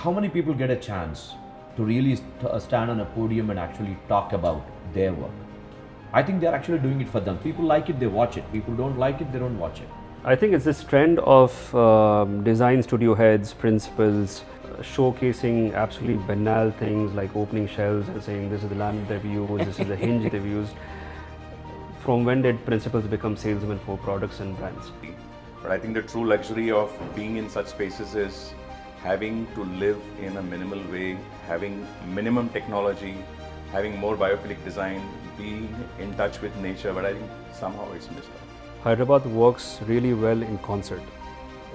How many people get a chance to really stand on a podium and actually talk about their work? I think they're actually doing it for them. People like it, they watch it. People don't like it, they don't watch it. I think it's this trend of design studio heads, principals, showcasing absolutely banal things like opening shelves and saying this is the lamp they've used, this is the hinge they've used. From when did principals become salesmen for products and brands? But I think the true luxury of being in such spaces is having to live in a minimal way, having minimum technology, having more biophilic design, being in touch with nature, but I think somehow it's missed out. Hyderabad works really well in concert.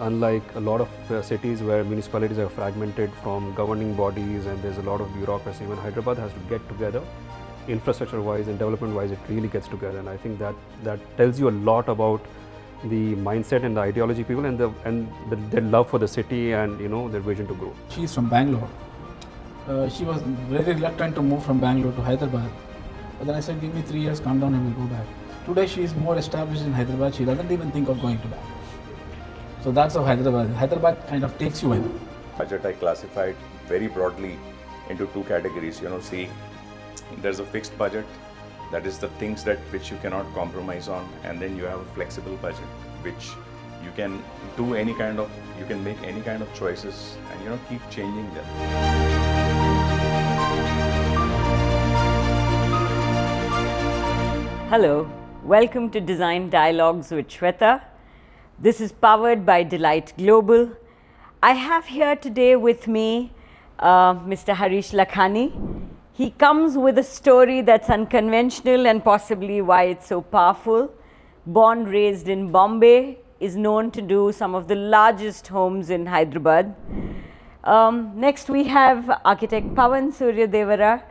Unlike a lot of cities where municipalities are fragmented from governing bodies and there's a lot of bureaucracy, when Hyderabad has to get together, infrastructure-wise and development-wise, it really gets together. And I think that tells you a lot about the mindset and the ideology people and their love for the city and their vision to grow. She's from Bangalore. She was very reluctant to move from Bangalore to Hyderabad. But then I said, give me 3 years, calm down and we'll go back. Today she is more established in Hyderabad. She doesn't even think of going to back. So that's how Hyderabad kind of takes you in. Budget I classified very broadly into two categories. See, there's a fixed budget. That is the things which you cannot compromise on, and then you have a flexible budget which you can do you can make any kind of choices and keep changing them. Hello, welcome to Design Dialogues with Shweta. This is powered by Delight Global. I have here today with me Mr. Haresh Lakhani. He comes with a story that's unconventional and possibly why it's so powerful. Born, raised in Bombay, is known to do some of the largest homes in Hyderabad. Next we have architect Pavan Suryadevara,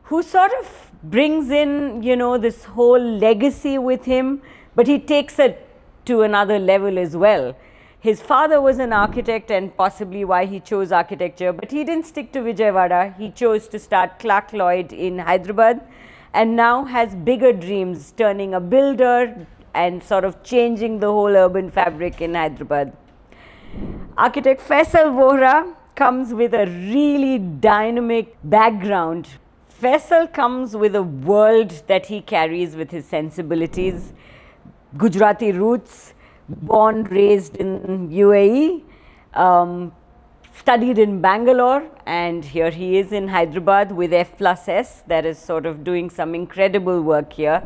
who sort of brings in, this whole legacy with him, but he takes it to another level as well. His father was an architect and possibly why he chose architecture, but he didn't stick to Vijayawada. He chose to start Clark Lloyd in Hyderabad and now has bigger dreams, turning a builder and sort of changing the whole urban fabric in Hyderabad. Architect Faisal Vohra comes with a really dynamic background. Faisal comes with a world that he carries with his sensibilities, Gujarati roots, born, raised in UAE, studied in Bangalore, and here he is in Hyderabad with F+S, that is sort of doing some incredible work here.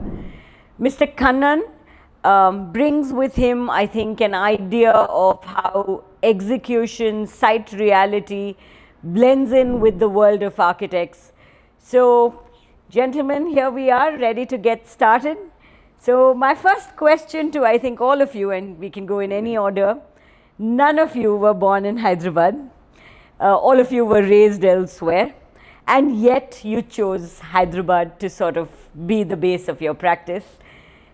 Mr. Kannan brings with him, I think, an idea of how execution, site reality blends in with the world of architects. So, gentlemen, here we are, ready to get started. So my first question to, I think, all of you, and we can go in any order, none of you were born in Hyderabad. All of you were raised elsewhere, and yet you chose Hyderabad to sort of be the base of your practice.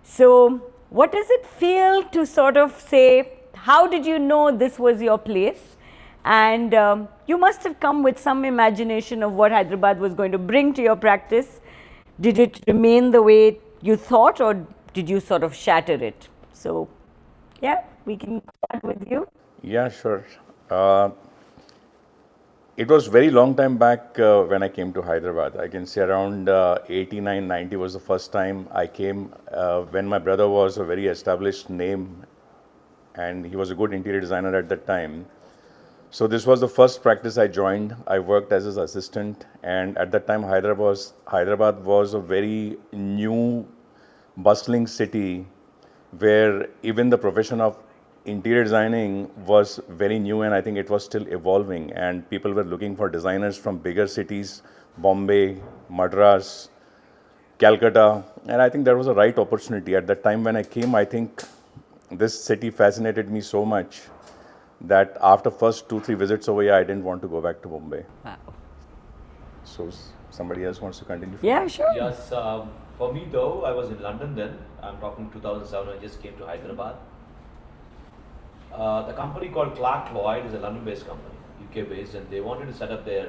So what does it feel to sort of say, how did you know this was your place? And you must have come with some imagination of what Hyderabad was going to bring to your practice. Did it remain the way you thought, or did you sort of shatter it? So, yeah, we can start with you. Yeah, sure. It was very long time back when I came to Hyderabad. I can say around 89, 90 was the first time I came when my brother was a very established name and he was a good interior designer at that time. So this was the first practice I joined. I worked as his assistant, and at that time Hyderabad was a very new, bustling city where even the profession of interior designing was very new, and I think it was still evolving, and people were looking for designers from bigger cities, Bombay, Madras, Calcutta, and I think there was a right opportunity. At that time when I came, I think this city fascinated me so much that after first 2-3 visits over here, I didn't want to go back to Bombay. Wow. So somebody else wants to continue? Yeah, sure. Yes, for me though, I was in London then. I'm talking 2007, I just came to Hyderabad. The company called Clark Lloyd is a London-based company, UK-based, and they wanted to set up they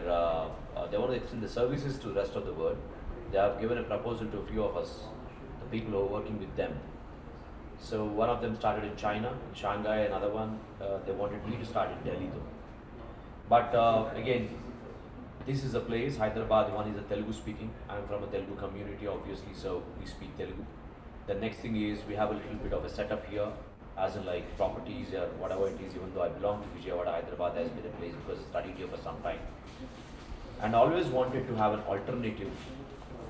want to extend the services to the rest of the world. They have given a proposal to a few of us, the people who are working with them. So one of them started in China, in Shanghai, another one, they wanted me to start in Delhi though. But again, this is a place, Hyderabad, one is a Telugu speaking. I'm from a Telugu community, obviously, so we speak Telugu. The next thing is we have a little bit of a setup here, as in like properties or whatever it is, even though I belong to Vijayawada, Hyderabad has been a place because I studied here for some time. And always wanted to have an alternative,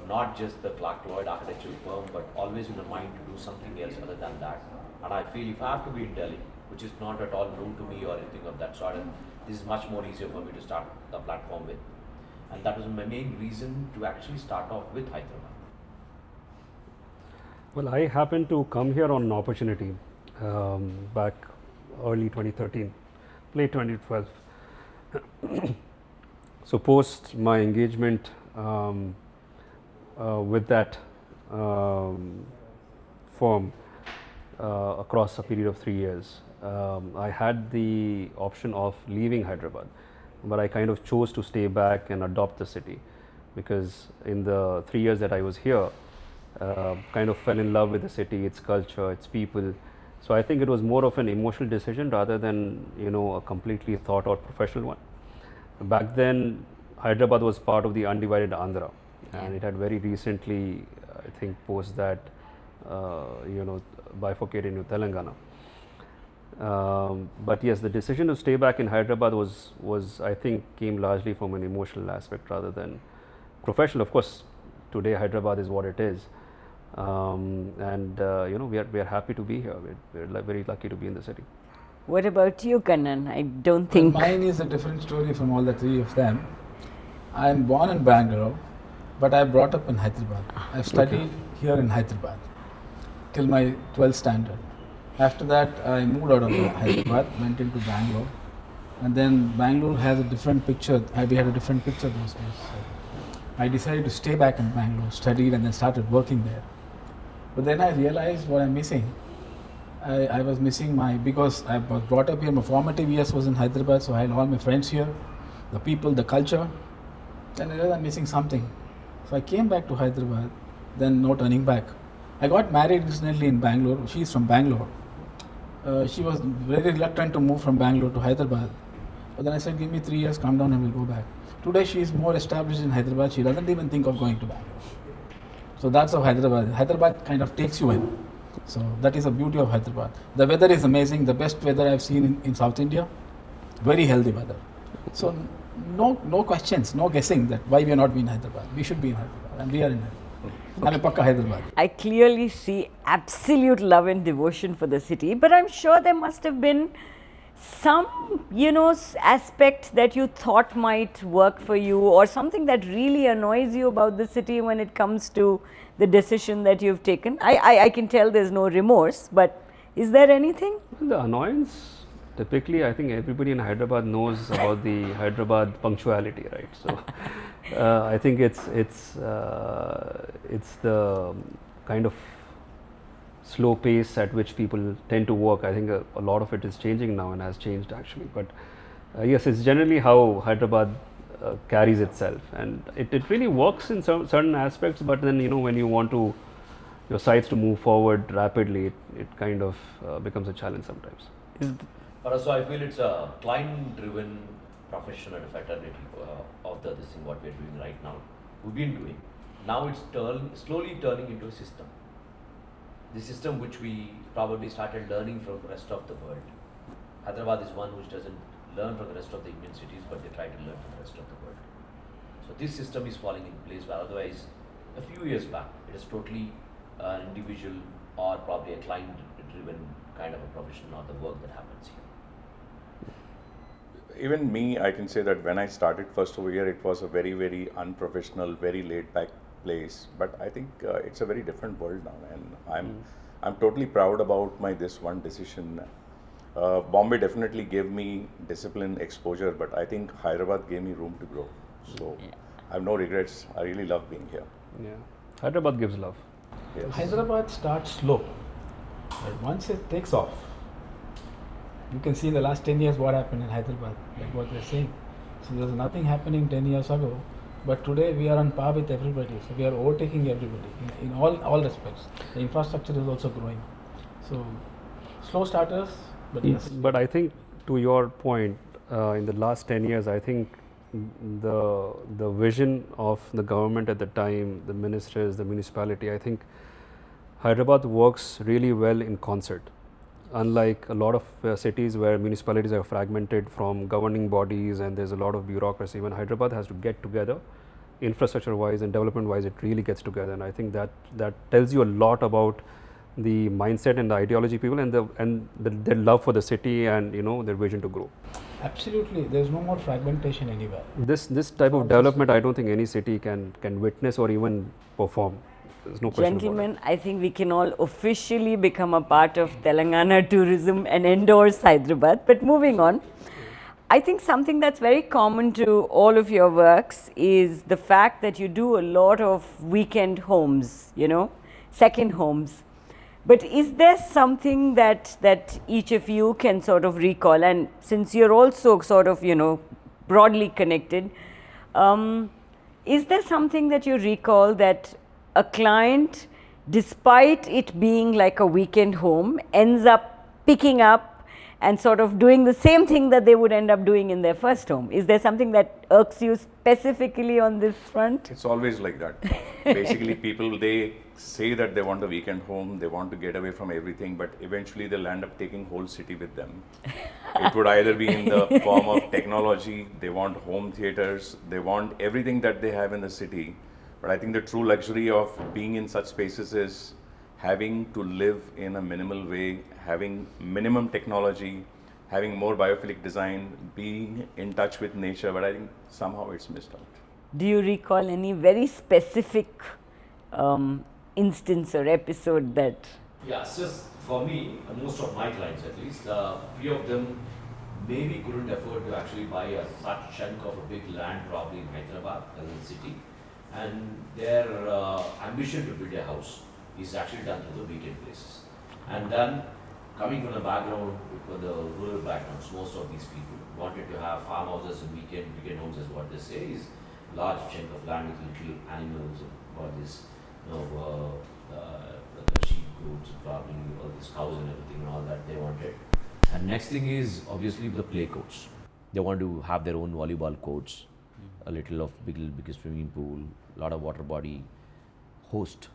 not just the Clark Lloyd architectural firm, but always in the mind to do something else other than that. And I feel if I have to be in Delhi, which is not at all new to me or anything of that sort, and this is much more easier for me to start the platform with. And that was my main reason to actually start off with Hyderabad. Well, I happened to come here on an opportunity back early 2013, late 2012. So post my engagement with that firm across a period of 3 years, I had the option of leaving Hyderabad, but I kind of chose to stay back and adopt the city because in the 3 years that I was here, kind of fell in love with the city, its culture, its people. So I think it was more of an emotional decision rather than a completely thought out professional one. Back then, Hyderabad was part of the undivided Andhra, and it had very recently, I think, post that, bifurcated into Telangana. But yes, the decision to stay back in Hyderabad was I think came largely from an emotional aspect rather than professional. Of course, today Hyderabad is what it is, and we are happy to be here. We're very lucky to be in the city. What about you, Kannan? I don't think. Mine is a different story from all the three of them. I am born in Bangalore, but I brought up in Hyderabad. I studied here in Hyderabad till my 12th standard. After that, I moved out of Hyderabad, went into Bangalore, and then Bangalore has a different picture. We had a different picture those days. So I decided to stay back in Bangalore, studied, and then started working there. But then I realized what I'm missing. I was missing because I was brought up here. My formative years was in Hyderabad, so I had all my friends here, the people, the culture. Then I realized I'm missing something. So I came back to Hyderabad, then no turning back. I got married recently in Bangalore. She's from Bangalore. She was very reluctant to move from Bangalore to Hyderabad. But then I said, give me 3 years, calm down and we'll go back. Today she is more established in Hyderabad. She doesn't even think of going to Bangalore. So that's how Hyderabad kind of takes you in. So that is the beauty of Hyderabad. The weather is amazing, the best weather I've seen in South India. Very healthy weather. So no questions, no guessing that why we are not in Hyderabad. We should be in Hyderabad, and we are in Hyderabad. I'm a Pakka Hyderabad. I clearly see absolute love and devotion for the city, but I'm sure there must have been some, aspect that you thought might work for you, or something that really annoys you about the city when it comes to the decision that you've taken. I can tell there's no remorse, but is there anything? The annoyance, typically, I think everybody in Hyderabad knows about the Hyderabad punctuality, right? So I think it's the kind of slow pace at which people tend to work. I think a lot of it is changing now and has changed actually. But yes, it's generally how Hyderabad carries itself, and it really works in certain aspects. But then when you want your sites to move forward rapidly, it kind of becomes a challenge sometimes. But also I feel it's a client-driven profession and a fraternity of this thing what we're doing right now. We've been doing. Now it's slowly turning into a system. The system which we probably started learning from the rest of the world. Hyderabad is one which doesn't learn from the rest of the Indian cities, but they try to learn from the rest of the world. So this system is falling in place, where otherwise a few years back it is totally an individual or probably a client-driven kind of a profession or the work that happens here. Even me, I can say that when I started first over here, it was a very, very unprofessional, very laid-back place. But I think it's a very different world now, and I'm totally proud about this one decision. Bombay definitely gave me discipline, exposure, but I think Hyderabad gave me room to grow. So I have no regrets. I really love being here. Yeah, Hyderabad gives love. Yes. Hyderabad starts slow, but once it takes off, you can see in the last 10 years what happened in Hyderabad, like what they're saying. So there's nothing happening 10 years ago, but today we are on par with everybody. So we are overtaking everybody in all respects. The infrastructure is also growing. So slow starters, but yes. But I think to your point, in the last 10 years, I think the vision of the government at the time, the ministers, the municipality, I think Hyderabad works really well in concert. Unlike a lot of cities where municipalities are fragmented from governing bodies and there's a lot of bureaucracy, when Hyderabad has to get together, infrastructure-wise and development-wise, it really gets together. And I think that tells you a lot about the mindset and the ideology people and their love for the city and their vision to grow. Absolutely, there's no more fragmentation anywhere. This type of development, I don't think any city can witness or even perform. There's no question about Gentlemen, I think we can all officially become a part of Telangana tourism and endorse Hyderabad. But moving on, I think something that's very common to all of your works is the fact that you do a lot of weekend homes, second homes. But is there something that each of you can sort of recall? And since you're also sort of, broadly connected, is there something that you recall that a client, despite it being like a weekend home, ends up picking up and sort of doing the same thing that they would end up doing in their first home? Is there something that irks you specifically on this front? It's always like that. Basically, people, they say that they want a weekend home, they want to get away from everything, but eventually they'll end up taking whole city with them. It would either be in the form of technology, they want home theaters, they want everything that they have in the city. But I think the true luxury of being in such spaces is having to live in a minimal way, having minimum technology, having more biophilic design, being in touch with nature, but I think somehow it's missed out. Do you recall any very specific instance or episode that? Yeah, it's just for me, most of my clients at least, few of them maybe couldn't afford to actually buy such chunk of a big land probably in Hyderabad as a city. And their ambition to build a house is actually done through the weekend places. And then coming from the background, with the rural backgrounds, most of these people wanted to have farmhouses and weekend homes, is what they say, is large chunk of land with little animals and all this, the sheep, goats, probably all these cows and everything and all that they wanted. And next thing is obviously the play courts. They want to have their own volleyball courts, a little of big swimming pool, lot of water body, host.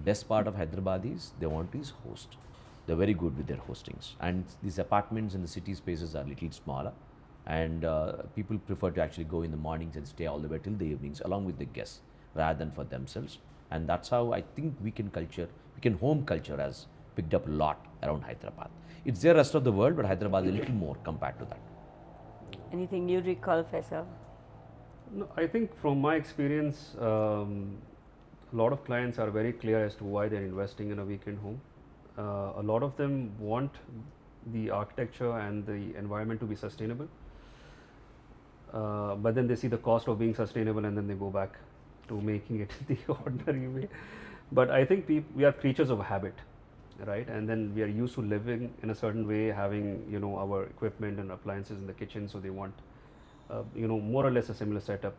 Best part of Hyderabad is they want is host. They're very good with their hostings. And these apartments in the city spaces are little smaller, and people prefer to actually go in the mornings and stay all the way till the evenings along with the guests rather than for themselves. And that's how I think weekend home culture has picked up a lot around Hyderabad. It's there rest of the world, but Hyderabad is a little more compared to that. Anything you recall, Faisal? No, I think from my experience, a lot of clients are very clear as to why they're investing in a weekend home. A lot of them want the architecture and the environment to be sustainable, but then they see the cost of being sustainable and then they go back to making it the ordinary way. But I think we are creatures of habit, right? And then we are used to living in a certain way, having our equipment and appliances in the kitchen, so they want more or less a similar setup,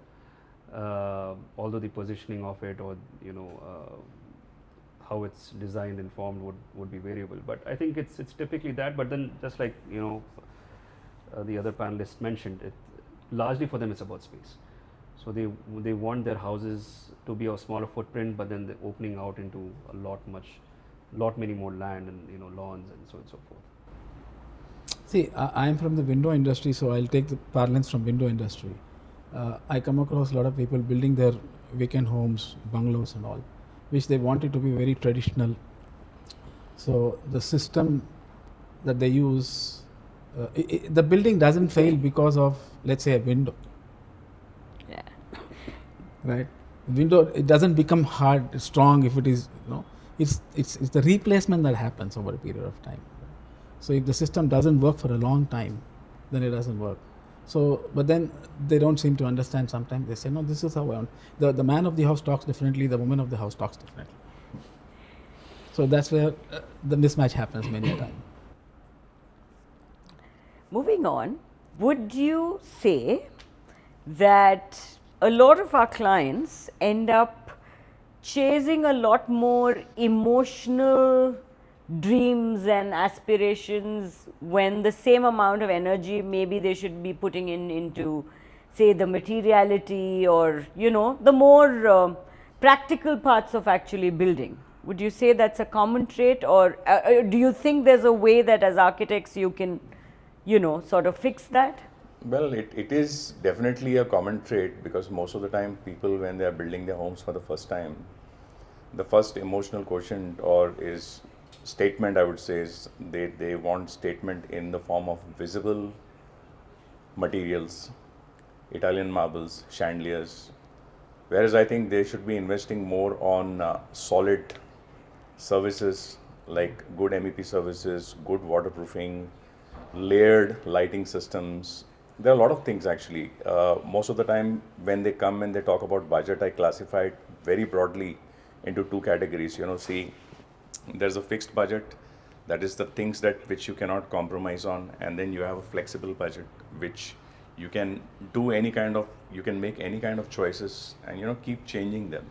although the positioning of it or how it's designed and formed would be variable. But I think it's typically that. But then just like the other panelists mentioned, it largely for them it's about space. So they want their houses to be a smaller footprint, but then they're opening out into a lot many more land and lawns and so on and so forth. See, I am from the window industry, so I'll take the parlance from window industry. I come across a lot of people building their weekend homes, bungalows and all, which they wanted to be very traditional. So the system that they use, the building doesn't fail because of, let's say, a window. Yeah. Right? Window, it doesn't become strong if it is, it's the replacement that happens over a period of time. So if the system doesn't work for a long time, then it doesn't work. So, but then they don't seem to understand sometimes. They say, no, this is how I want. The man of the house talks differently, the woman of the house talks differently. So that's where the mismatch happens many a time. Moving on, would you say that a lot of our clients end up chasing a lot more emotional dreams and aspirations when the same amount of energy maybe they should be putting into, say, the materiality or, you know, the more practical parts of actually building? Would you say that's a common trait, or do you think there's a way that as architects you can, you know, sort of fix that? Well, it is definitely a common trait, because most of the time people, when they are building their homes for the first time, the first emotional quotient or is statement, I would say, is they want statement in the form of visible materials, Italian marbles, chandeliers, whereas I think they should be investing more on solid services like good MEP services, good waterproofing, layered lighting systems. There are a lot of things actually. Most of the time when they come and they talk about budget, I classify it very broadly into two categories. You know, see, there's a fixed budget, that is the things that which you cannot compromise on, and then you have a flexible budget which you can do any kind of, you can make any kind of choices and, you know, keep changing them.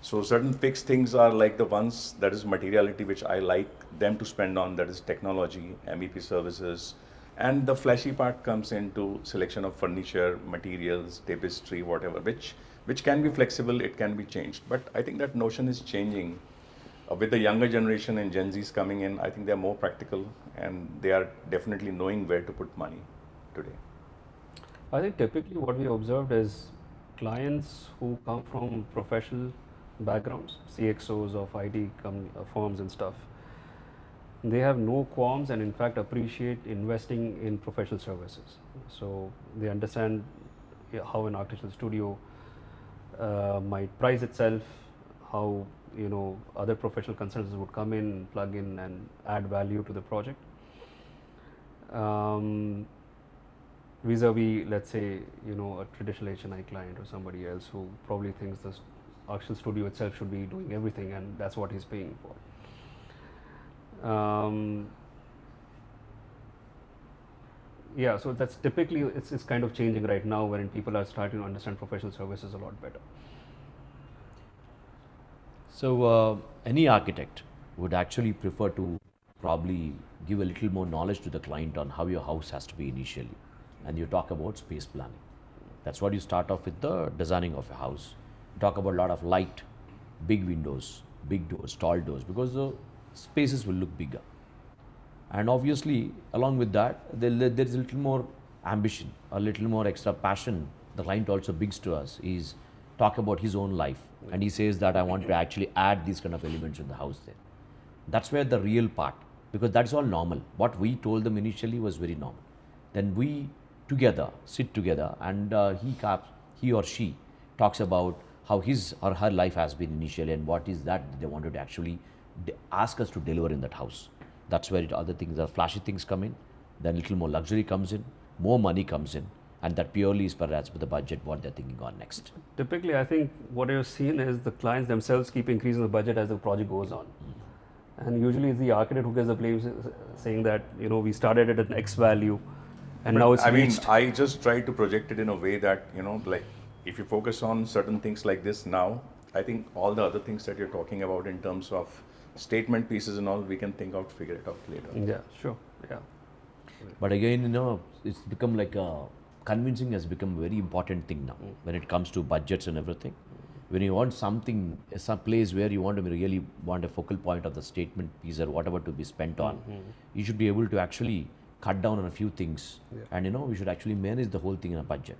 So certain fixed things are like the ones that is materiality, which I like them to spend on, that is technology, MEP services, and the flashy part comes into selection of furniture, materials, tapestry, whatever, which can be flexible, it can be changed. But I think that notion is changing. With the younger generation and Gen Zs coming in, I think they are more practical and they are definitely knowing where to put money today. I think typically what we observed is clients who come from professional backgrounds, CXOs of IT firms and stuff, they have no qualms and in fact appreciate investing in professional services. So they understand how an architectural studio might price itself, how, you know, other professional consultants would come in, plug in and add value to the project. Vis-a-vis, let's say, you know, a traditional HNI client or somebody else who probably thinks the architectural studio itself should be doing everything and that's what he's paying for. Yeah, so that's typically, it's kind of changing right now when people are starting to understand professional services a lot better. So any architect would actually prefer to probably give a little more knowledge to the client on how your house has to be initially. And you talk about space planning. That's what you start off with, the designing of a house. You talk about a lot of light, big windows, big doors, tall doors, because the spaces will look bigger. And obviously, along with that, there's a little more ambition, a little more extra passion. The client also brings to us is talk about his own life. And he says that I want to actually add these kind of elements in the house there. That's where the real part, because that's all normal. What we told them initially was very normal. Then we together, sit together, and he or she talks about how his or her life has been initially and what is that they wanted to actually ask us to deliver in that house. That's where other things, the flashy things come in, then little more luxury comes in, more money comes in, and that purely is perhaps with the budget what they're thinking on next. Typically, I think what you've seen is the clients themselves keep increasing the budget as the project goes on. And usually it's the architect who gets the blame, saying that, you know, we started at an X value and now it's reached. I just try to project it in a way that, you know, like if you focus on certain things like this now, I think all the other things that you're talking about in terms of statement pieces and all, we can figure it out later. Yeah, sure, yeah. But again, you know, it's become like convincing has become a very important thing now when it comes to budgets and everything. When you want something, some place where you want to really want a focal point of the statement piece or whatever to be spent on, you should be able to actually cut down on a few things, and you know, we should actually manage the whole thing in a budget.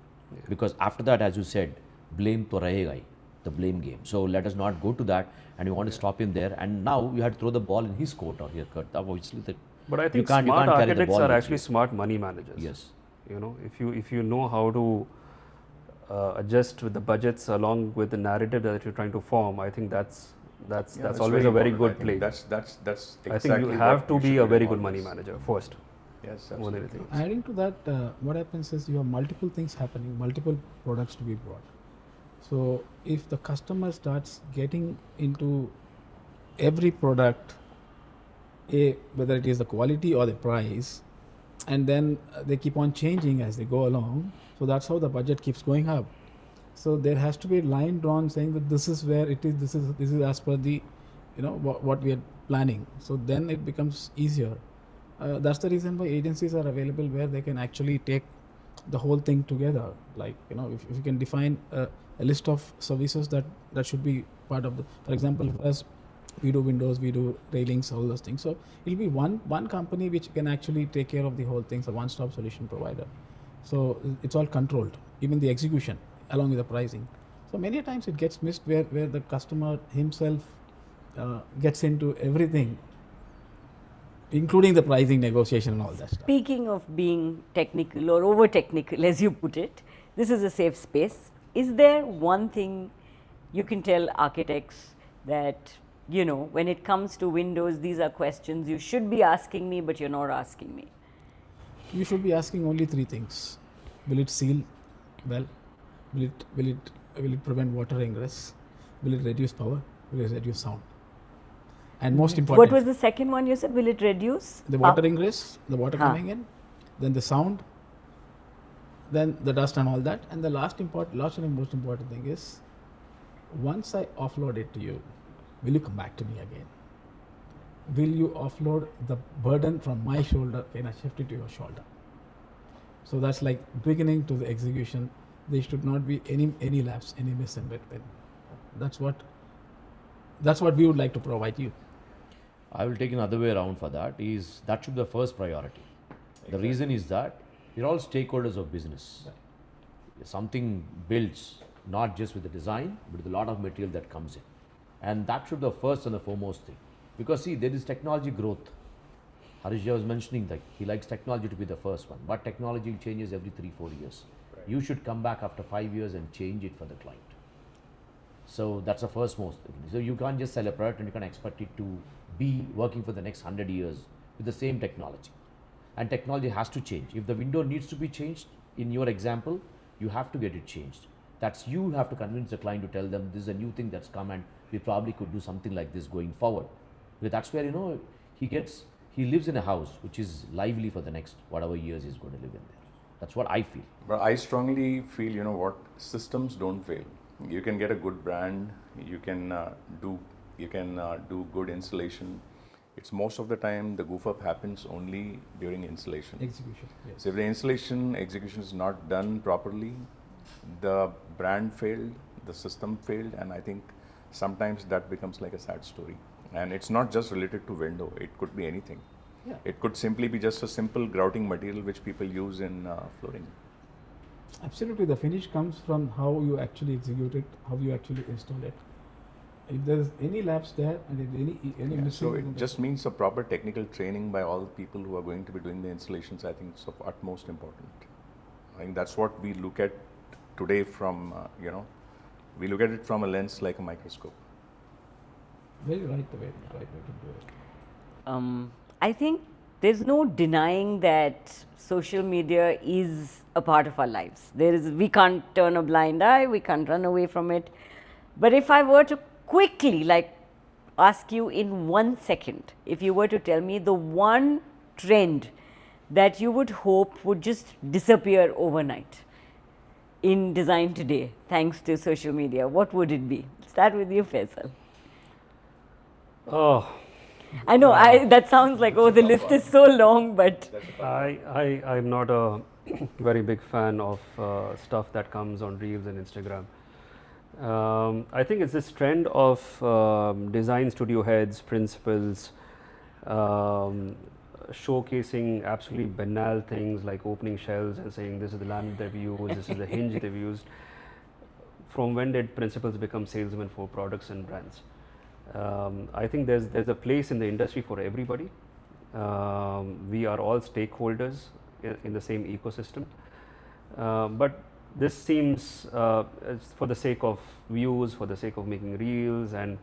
Because after that, as you said, blame to rahega hi, the blame game. So let us not go to that, and we want to stop him there. And now you have to throw the ball in his court or her court. Obviously, that. But I think you smart can't carry the architects ball are with actually you. smart money managers. Yes. You know, if you know how to adjust with the budgets along with the narrative that you're trying to form, I think that's always a very good play. That's exactly. I think you have to be a very good money manager first. Yes, More than absolutely. anything else. Adding to that, what happens is you have multiple things happening, multiple products to be brought. So if the customer starts getting into every product, whether it is the quality or the price, and then they keep on changing as they go along, so that's how the budget keeps going up. So there has to be a line drawn saying that this is where it is, this is as per the what we are planning. So then it becomes easier. That's the reason why agencies are available, where they can actually take the whole thing together. Like, if you can define a list of services that should be part of the, for example, as we do windows, we do railings, all those things. So it'll be one company which can actually take care of the whole thing, a one-stop solution provider. So it's all controlled, even the execution along with the pricing. So many times it gets missed, where the customer himself gets into everything, including the pricing negotiation and all that stuff. Speaking of being technical or over technical, as you put it, this is a safe space. Is there one thing you can tell architects that, when it comes to windows, these are questions you should be asking me, but you're not asking me? You should be asking only three things. Will it seal well? Will it prevent water ingress? Will it reduce power? Will it reduce sound? And most important, What was the second one you said? Will it reduce? the water ingress, the water coming in, then the sound, then the dust and all that. And the last and most important thing is, once I offload it to you, will you come back to me again? Will you offload the burden from my shoulder? Can I shift it to your shoulder? So that's like beginning to the execution. There should not be any lapse, any miss in between. That's what we would like to provide you. I will take another way around for that. That should be the first priority. The reason is that we're all stakeholders of business. Something builds not just with the design, but with a lot of material that comes in. And that should be the first and the foremost thing. Because see, there is technology growth. Harish was mentioning that he likes technology to be the first one, but technology changes every 3-4 years. Right. You should come back after 5 years and change it for the client. So that's the first most thing. So you can't just sell a product and you can't expect it to be working for the next 100 years with the same technology. And technology has to change. If the window needs to be changed, in your example, you have to get it changed. That's you have to convince the client to tell them this is a new thing that's come and we probably could do something like this going forward. Because that's where he lives in a house which is lively for the next whatever years he's going to live in there. That's what I feel. But I strongly feel, what systems don't fail. You can get a good brand. You can do good installation. It's most of the time the goof up happens only during installation. Execution. Yes. So if the execution is not done properly, the brand failed, the system failed, and I think sometimes that becomes like a sad story. And it's not just related to window, it could be anything. Yeah. It could simply be just a simple grouting material which people use in flooring. Absolutely, the finish comes from how you actually execute it, how you actually install it. If there is any lapse there and if any missing, so it just means a proper technical training by all the people who are going to be doing the installations. I think it's of utmost important. I think that's what we look at today from, we look at it from a lens like a microscope. very right way to do it. I think there's no denying that social media is a part of our lives. We can't turn a blind eye, we can't run away from it. But if I were to quickly ask you in 1 second, if you were to tell me the one trend that you would hope would just disappear overnight in design today, thanks to social media, what would it be? Start with you, Faisal. Oh, I know that sounds like, the list is so long, but I'm not a very big fan of stuff that comes on Reels and Instagram. I think it's this trend of design studio heads, principals, showcasing absolutely banal things like opening shelves and saying this is the laminate they've used, this is the hinge they've used. From when did principals become salesmen for products and brands? I think there's a place in the industry for everybody. We are all stakeholders in the same ecosystem. But this seems for the sake of views, for the sake of making reels, and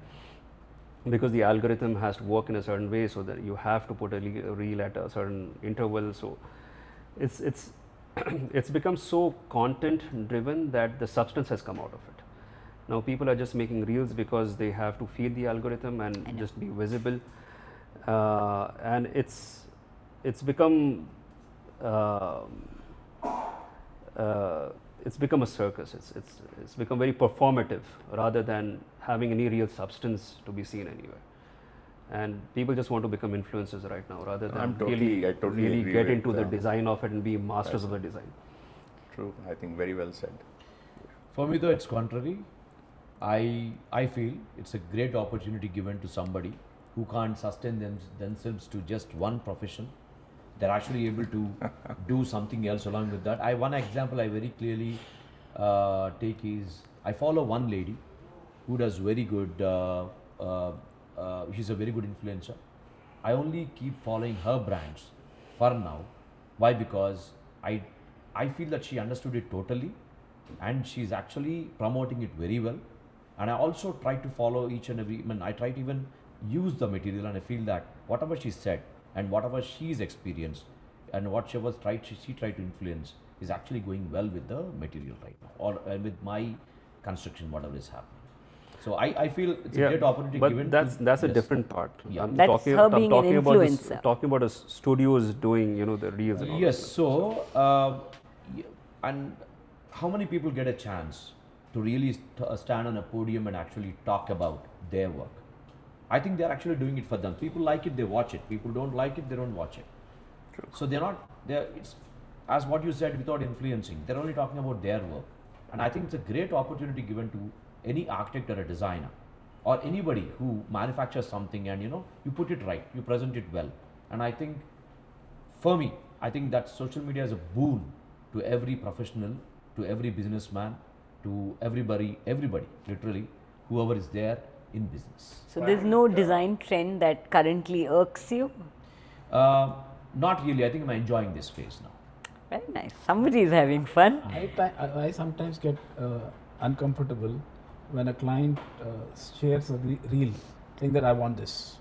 because the algorithm has to work in a certain way, so that you have to put a reel at a certain interval. So it's it's become so content driven that the substance has come out of it. Now people are just making reels because they have to feed the algorithm and just be visible, and it's become it's become a circus. It's become very performative rather than having any real substance to be seen anywhere. and people just want to become influencers right now rather than I totally really agree get with, into the design of it and be masters of Faisal. the design. True. I think very well said. For me, though, it's contrary. I feel it's a great opportunity given to somebody who can't sustain themselves to just one profession. They're actually able to do something else along with that. One example I very clearly take is I follow one lady who does very good. She's a very good influencer. I only keep following her brands for now. Why? Because I feel that she understood it totally, and she's actually promoting it very well. And I also try to follow each and every. I mean, I try to even use the material, and I feel that whatever she said and whatever she's experienced and whatever she tried to influence is actually going well with the material right now, or with my construction, whatever is happening. So I feel it's a great opportunity but given. that's a yes. different part. Yeah. I'm That's talking, her I'm being an talking about this, influencer. talking about a studios doing the reels and all Yes. that. So, and how many people get a chance to really stand on a podium and actually talk about their work? I think they're actually doing it for them. People like it, they watch it. People don't like it, they don't watch it. True. So it's as what you said, without influencing. They're only talking about their work. And I think it's a great opportunity given to any architect or a designer or anybody who manufactures something, and you put it right, you present it well. And I think, for me, I think that social media is a boon to every professional, to every businessman, to everybody, literally, whoever is there in business. So there's no design trend that currently irks you? Not really. I think I'm enjoying this phase now. Very nice. Somebody is having fun. I sometimes get uncomfortable when a client shares a reel saying that I want this.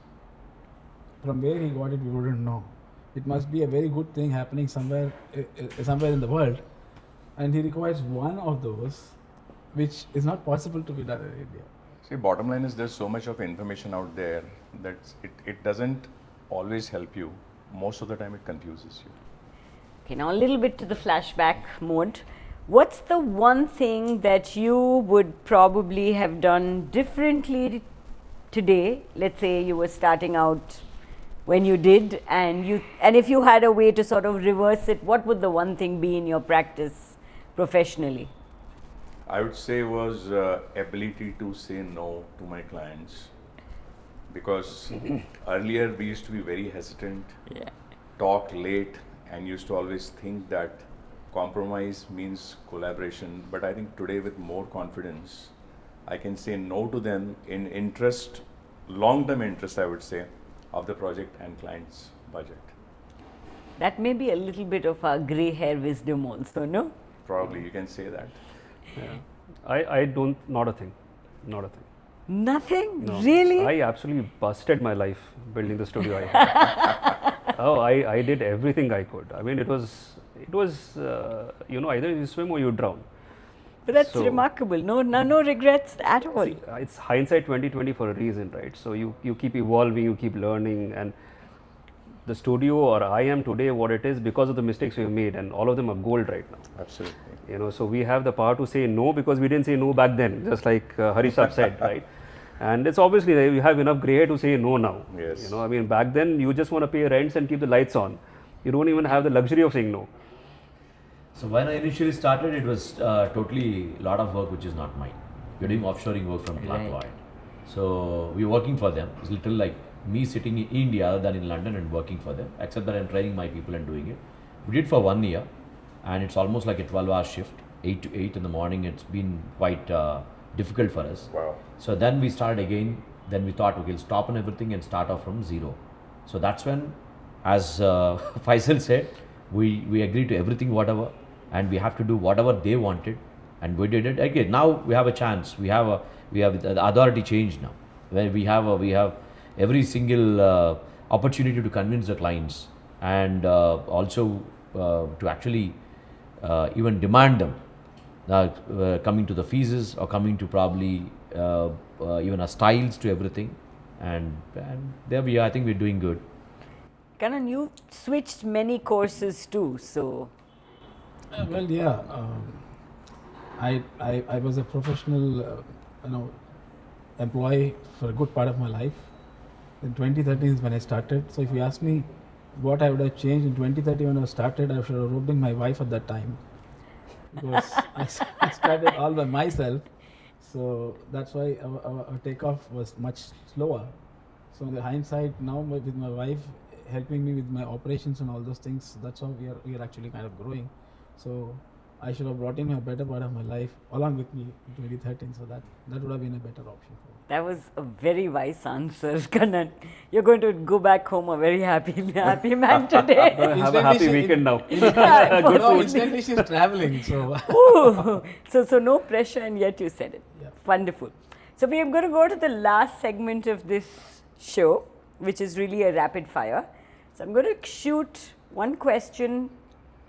From where he got it, we wouldn't know. It must be a very good thing happening somewhere in the world, and he requires one of those, which is not possible to be done in India. See, bottom line is there's so much of information out there that it doesn't always help you. Most of the time it confuses you. Okay, now a little bit to the flashback mode. What's the one thing that you would probably have done differently today? Let's say you were starting out when you did, and if you had a way to sort of reverse it, what would the one thing be in your practice professionally? I would say was ability to say no to my clients, because earlier we used to be very hesitant, talk late, and used to always think that compromise means collaboration. But I think today, with more confidence, I can say no to them in interest, long-term interest, I would say, of the project and client's budget. That may be a little bit of our grey hair wisdom also, no? Probably you can say that. I don't, not a thing. Nothing? No. Really? I absolutely busted my life building the studio I had. I did everything I could. I mean, it was either you swim or you drown. But that's So- remarkable. No regrets at all. See, it's hindsight 2020 for a reason, right? So you keep evolving, you keep learning, and the studio, or I am today what it is because of the mistakes we've made, and all of them are gold right now. Absolutely. So we have the power to say no because we didn't say no back then, just like Harish said, right? And it's obviously that you have enough grey hair to say no now. Yes. I mean, back then you just want to pay rents and keep the lights on. You don't even have the luxury of saying no. So when I initially started, it was totally a lot of work which is not mine. We're doing offshoring work from Clark Right. Lloyd. So we're working for them. It's little like me sitting in India other than in London and working for them, except that I'm training my people and doing it. We did for 1 year, and it's almost like a 12-hour shift, 8 to 8 in the morning. It's been quite difficult for us. Wow. So then we started again. Then we thought, okay, we'll stop on everything and start off from zero. So that's when, as Faisal said, we agreed to everything, whatever, and we have to do whatever they wanted, and we did it again. Now we have a chance. We have the authority changed now, where we have every single opportunity to convince the clients, and also to actually even demand them coming to the fees or coming to probably even our styles to everything, and there we are. I think we're doing good. Kannan, you switched many courses too, so Well, yeah. I was a professional, employee for a good part of my life, In 2013 is when I started. So if you ask me what I would have changed in 2013 when I started, I should have roped in my wife at that time. Because I started all by myself. So that's why our takeoff was much slower. So in the hindsight now with my wife helping me with my operations and all those things, that's how we are actually kind of growing. So I should have brought in a better part of my life along with me in 2013. So that would have been a better option for me. That was a very wise answer, Kannan. You're going to go back home a very happy man today. Have a happy weekend now. Good No, food. instantly she's traveling. So Ooh. So no pressure, and yet you said it. Yeah. Wonderful. So we are going to go to the last segment of this show, which is really a rapid fire. So I'm going to shoot one question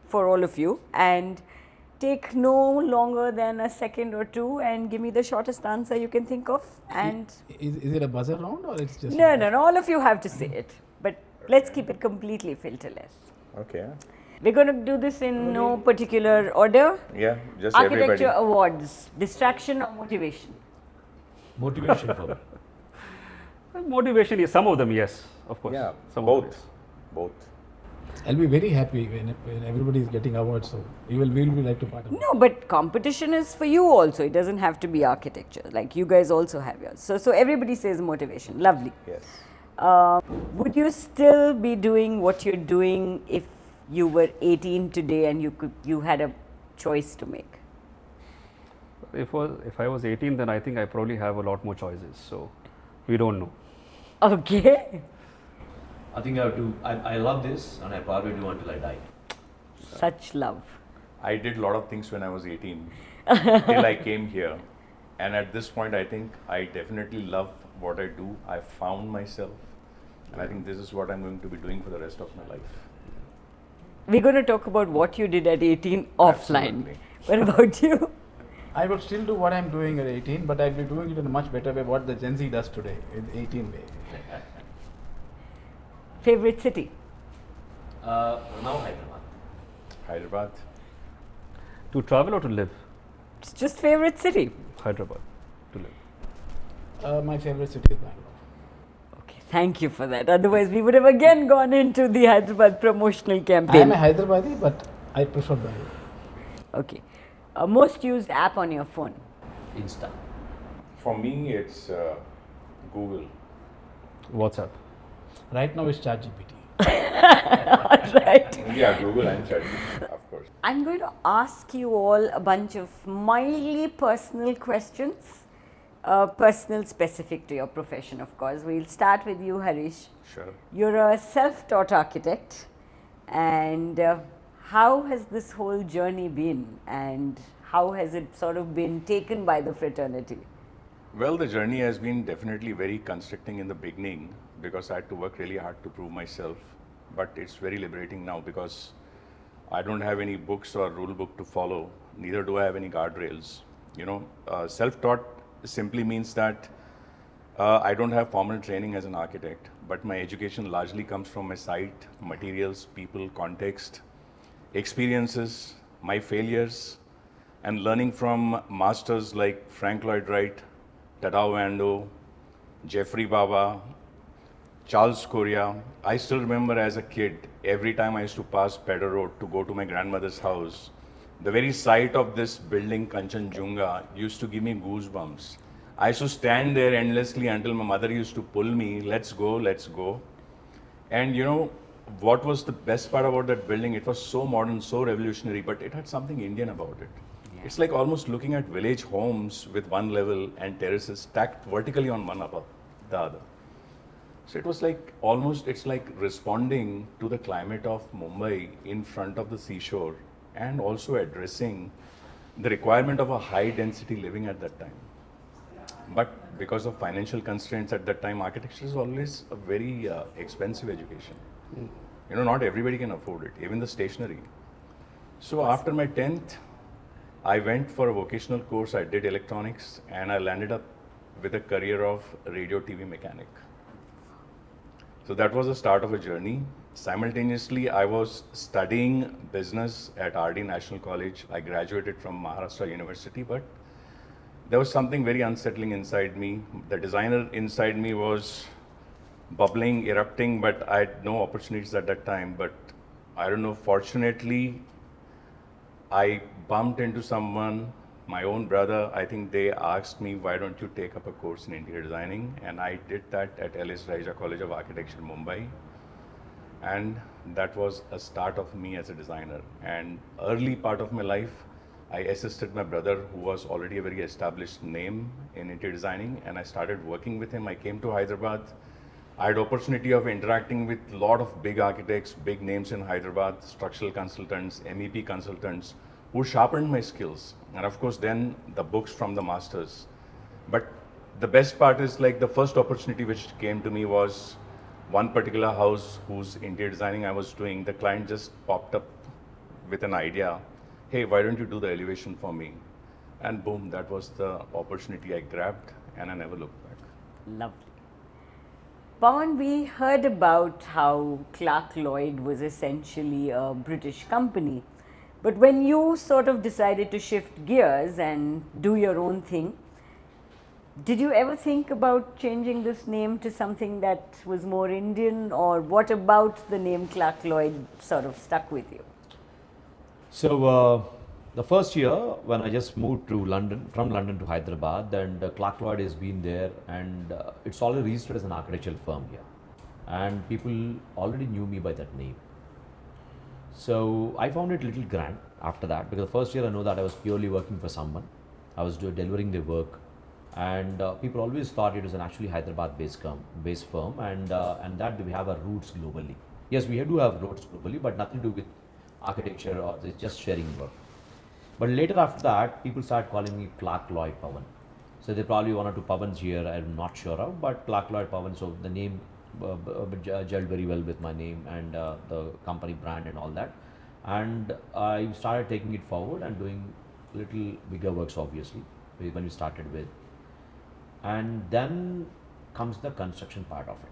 for all of you and take no longer than a second or two and give me the shortest answer you can think of. And is it a buzzer round or it's just no, all of you have to say it, but let's keep it completely filterless. Okay. We're going to do this in no particular order. Yeah, just Architecture everybody. awards, distraction or motivation? Motivation for me. Motivation is some of them, yes, of course. Yeah, Some of both. it. Both. I'll be very happy when everybody is getting awards. So we will be like to part of it. No, but competition is for you also. It doesn't have to be architecture. Like you guys also have yours. So everybody says motivation. Lovely. Yes. Would you still be doing what you're doing if you were 18 today and you had a choice to make? If I was 18, then I think I probably have a lot more choices. So we don't know. Okay. I think I have to. I love this, and I probably do until I die. Such love. I did a lot of things when I was 18 till I came here. And at this point, I think I definitely love what I do. I found myself. And I think this is what I'm going to be doing for the rest of my life. We're going to talk about what you did at 18 offline. Absolutely. What about you? I would still do what I'm doing at 18, but I'll be doing it in a much better way what the Gen Z does today in 18 way. Favorite city? Now Hyderabad. Hyderabad. To travel or to live? It's just favorite city. Hyderabad. To live. My favorite city is Bangalore. Okay, thank you for that. Otherwise, we would have again gone into the Hyderabad promotional I campaign. am a Hyderabadi, but I prefer Bangalore. Okay. Most used app on your phone? Insta. For me, it's Google. WhatsApp. Right now it's ChatGPT. Right. Yeah, Google and ChatGPT, of course. I'm going to ask you all a bunch of mildly personal questions, personal specific to your profession, of course. We'll start with you, Harish. Sure. You're a self-taught architect, and how has this whole journey been, and how has it sort of been taken by the fraternity? Well, the journey has been definitely very constricting in the beginning because I had to work really hard to prove myself. But it's very liberating now because I don't have any books or rule book to follow. Neither do I have any guardrails. You know, self-taught simply means that I don't have formal training as an architect, but my education largely comes from my site, materials, people, context, experiences, my failures, and learning from masters like Frank Lloyd Wright, Tadao Ando, Jeffrey Baba, Charles Correa. I still remember as a kid, every time I used to pass Pedder Road to go to my grandmother's house, the very sight of this building, Kanchenjunga, used to give me goosebumps. I used to stand there endlessly until my mother used to pull me, let's go, let's go. And you know, what was the best part about that building? It was so modern, so revolutionary, but it had something Indian about it. Yeah. It's like almost looking at village homes with one level and terraces stacked vertically on one above the other. So it was like almost, it's like responding to the climate of Mumbai in front of the seashore and also addressing the requirement of a high density living at that time. But because of financial constraints at that time, architecture is always a very expensive education. You know, not everybody can afford it, even the stationery. So after my 10th, I went for a vocational course. I did electronics and I landed up with a career of radio TV mechanic. So that was the start of a journey. Simultaneously, I was studying business at RD National College. I graduated from Maharashtra University, but there was something very unsettling inside me. The designer inside me was bubbling, erupting, but I had no opportunities at that time. But I don't know, fortunately, I bumped into someone, my own brother. I think they asked me, why don't you take up a course in interior designing? And I did that at LS Raija College of Architecture, Mumbai. And that was a start of me as a designer. And early part of my life, I assisted my brother, who was already a very established name in interior designing, and I started working with him. I came to Hyderabad. I had opportunity of interacting with a lot of big architects, big names in Hyderabad, structural consultants, MEP consultants, who sharpened my skills. And of course, then the books from the masters. But the best part is, like, the first opportunity which came to me was one particular house whose interior designing I was doing. The client just popped up with an idea. Hey, why don't you do the elevation for me? And boom, that was the opportunity I grabbed, and I never looked back. Lovely. Pavan, we heard about how Clark Lloyd was essentially a British company. But when you sort of decided to shift gears and do your own thing, did you ever think about changing this name to something that was more Indian, or what about the name Clark Lloyd sort of stuck with you? So the first year when I just moved to London, from London to Hyderabad, and Clark Lloyd has been there, and it's already registered as an architectural firm here, and people already knew me by that name. So I found it a little grand after that, because the first year I know that I was purely working for someone. I was delivering their work, and people always thought it was an actually Hyderabad-based firm, and that we have our roots globally. Yes, we do have roots globally, but nothing to do with architecture, or it's just sharing work. But later after that, people started calling me Clark Lloyd Pavan. So there probably one or two Pavans here, I'm not sure of, but Clark Lloyd Pavan, so the name gelled very well with my name and the company brand and all that. And I started taking it forward and doing little bigger works, obviously, when we started with. And then comes the construction part of it.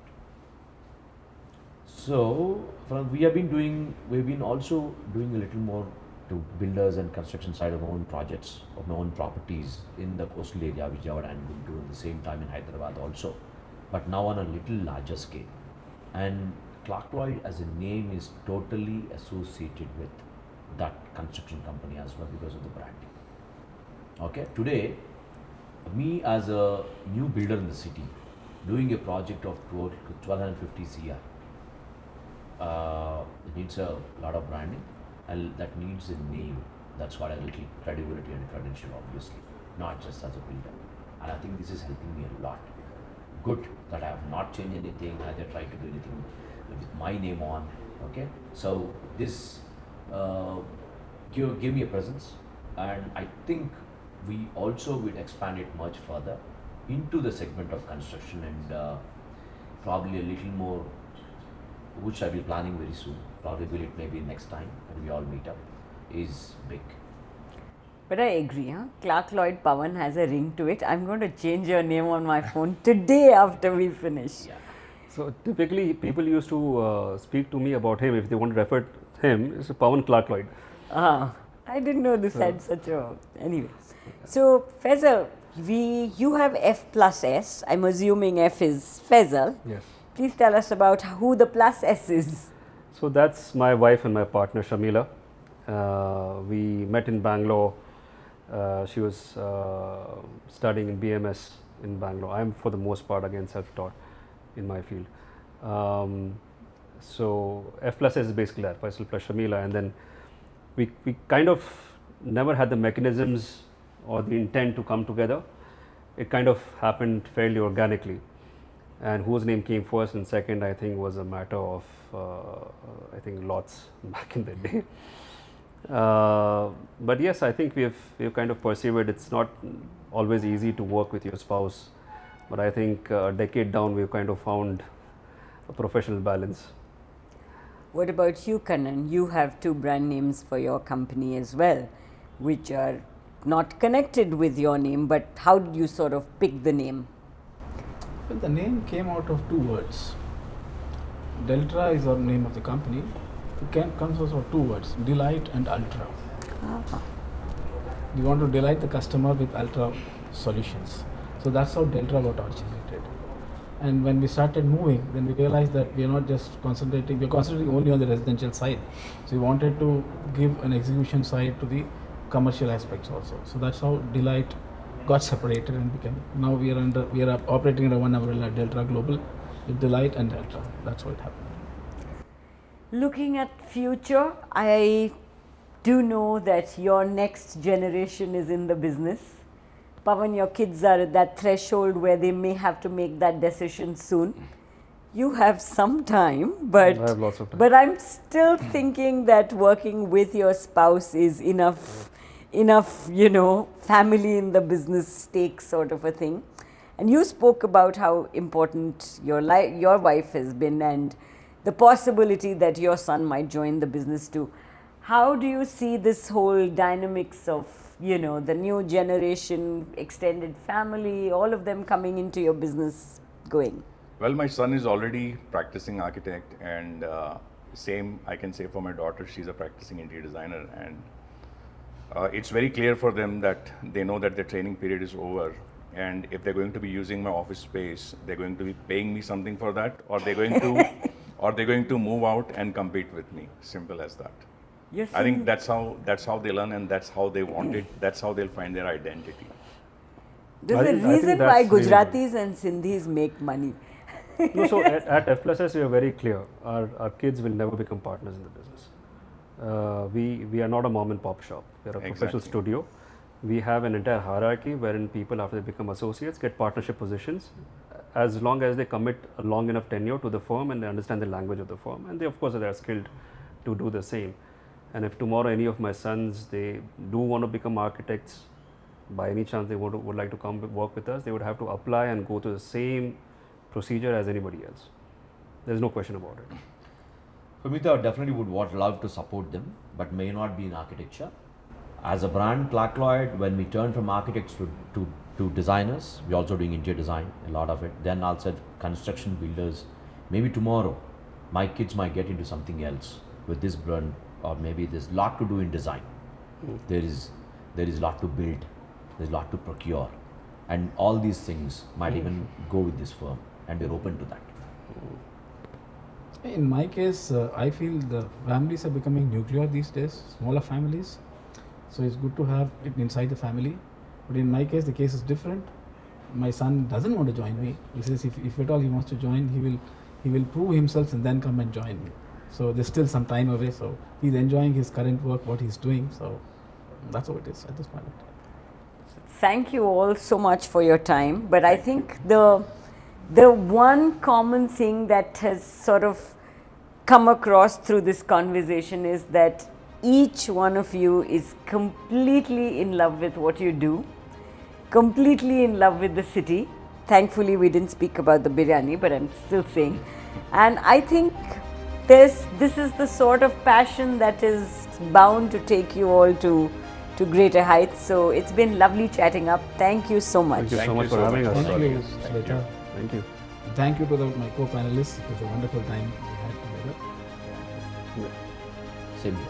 So we've been also doing a little more to builders and construction side of my own projects, of my own properties in the coastal area, Vijayawada, and we'll do at the same time in Hyderabad also, but now on a little larger scale. And Clark Lloyd as a name is totally associated with that construction company as well because of the branding. Okay, today, me as a new builder in the city, doing a project of 1250 CR, it needs a lot of branding, and that needs a name. That's got a little credibility and credential, obviously, not just as a builder. And I think this is helping me a lot. Good that I have not changed anything, neither tried to do anything with my name on. Okay, so this give me a presence, and I think we also will expand it much further into the segment of construction, and probably a little more, which I'll be planning very soon. Probably will it maybe next time when we all meet up, is big. But I agree, Clark Lloyd Pavan has a ring to it. I'm going to change your name on my phone today after we finish. Yeah. So typically people used to speak to me about him, if they want to refer to him, it's Pavan Clark Lloyd. I didn't know this had such a... Anyway. So Faisal, you have F plus S. I'm assuming F is Faisal. Yes. Please tell us about who the plus S is. So that's my wife and my partner Shamila. We met in Bangalore. She was studying in BMS in Bangalore. I'm for the most part again self-taught in my field. So F plus S is basically that, Faisal plus Shamila, and then we kind of never had the mechanisms or the intent to come together. It kind of happened fairly organically, and whose name came first and second, I think, was a matter of I think lots back in the day. But yes, I think we've kind of persevered. It's not always easy to work with your spouse, but I think a decade down we've kind of found a professional balance. What about you, Kannan? You have two brand names for your company as well, which are not connected with your name, but how did you sort of pick the name? Well, the name came out of two words. Deltra is our name of the company. It comes out of two words, delight and ultra. We want to delight the customer with ultra solutions. So that's how Deltra got originated. And when we started moving, then we realized that we are not just concentrating, we are concentrating only on the residential side. So we wanted to give an execution side to the commercial aspects also. So that's how Delight got separated and became, now we are operating under one umbrella, Delta Global, with Delight and Delta. That's how it happened. Looking at future, I do know that your next generation is in the business. Pavan, your kids are at that threshold where they may have to make that decision soon. You have some time, but I have lots of time. But I'm still thinking that working with your spouse is enough, family in the business stake sort of a thing. And you spoke about how important your wife has been and the possibility that your son might join the business too. How do you see this whole dynamics of, the new generation, extended family, all of them coming into your business going? Well, my son is already practicing architect, and same I can say for my daughter. She's a practicing interior designer, and it's very clear for them that they know that their training period is over, and if they're going to be using my office space, they're going to be paying me something for that, or they're going to move out and compete with me. Simple as that. Yes. I think that's how they learn, and that's how they want it. That's how they'll find their identity. There's a I think reason that's why really Gujaratis and Sindhis make money. No, so at F+S we are very clear. Our kids will never become partners in the business. We are not a mom and pop shop. We are a professional Exactly. studio. We have an entire hierarchy wherein people, after they become associates, get partnership positions as long as they commit a long enough tenure to the firm and they understand the language of the firm, and they, of course, they are skilled to do the same. And if tomorrow any of my sons, they do want to become architects, by any chance they would like to come work with us, they would have to apply and go through the same procedure as anybody else. There's no question about it. For me, I definitely would love to support them, but may not be in architecture. As a brand, Clark Lloyd, when we turn from architects to designers, we're also doing interior design, a lot of it. Then also construction builders. Maybe tomorrow, my kids might get into something else with this brand, or maybe there's a lot to do in design. There is a lot to build, there's a lot to procure, and all these things might even go with this firm, and we're open to that. In my case, I feel the families are becoming nuclear these days, smaller families. So it's good to have it inside the family. But in my case, the case is different. My son doesn't want to join me. He says if at all he wants to join, he will prove himself and then come and join me. So there's still some time away. So he's enjoying his current work, what he's doing. So that's how it is at this point of time. Thank you all so much for your time. But I think the one common thing that has sort of come across through this conversation is that each one of you is completely in love with what you do, completely in love with the city. Thankfully, we didn't speak about the biryani, but I'm still saying. And I think this is the sort of passion that is bound to take you all to greater heights. So it's been lovely chatting up. Thank you so much. Thank you so much for having us. Thank you, Thank you. Shweta. Thank you. Thank you to my co-panelists. It was a wonderful time we had together. Same here.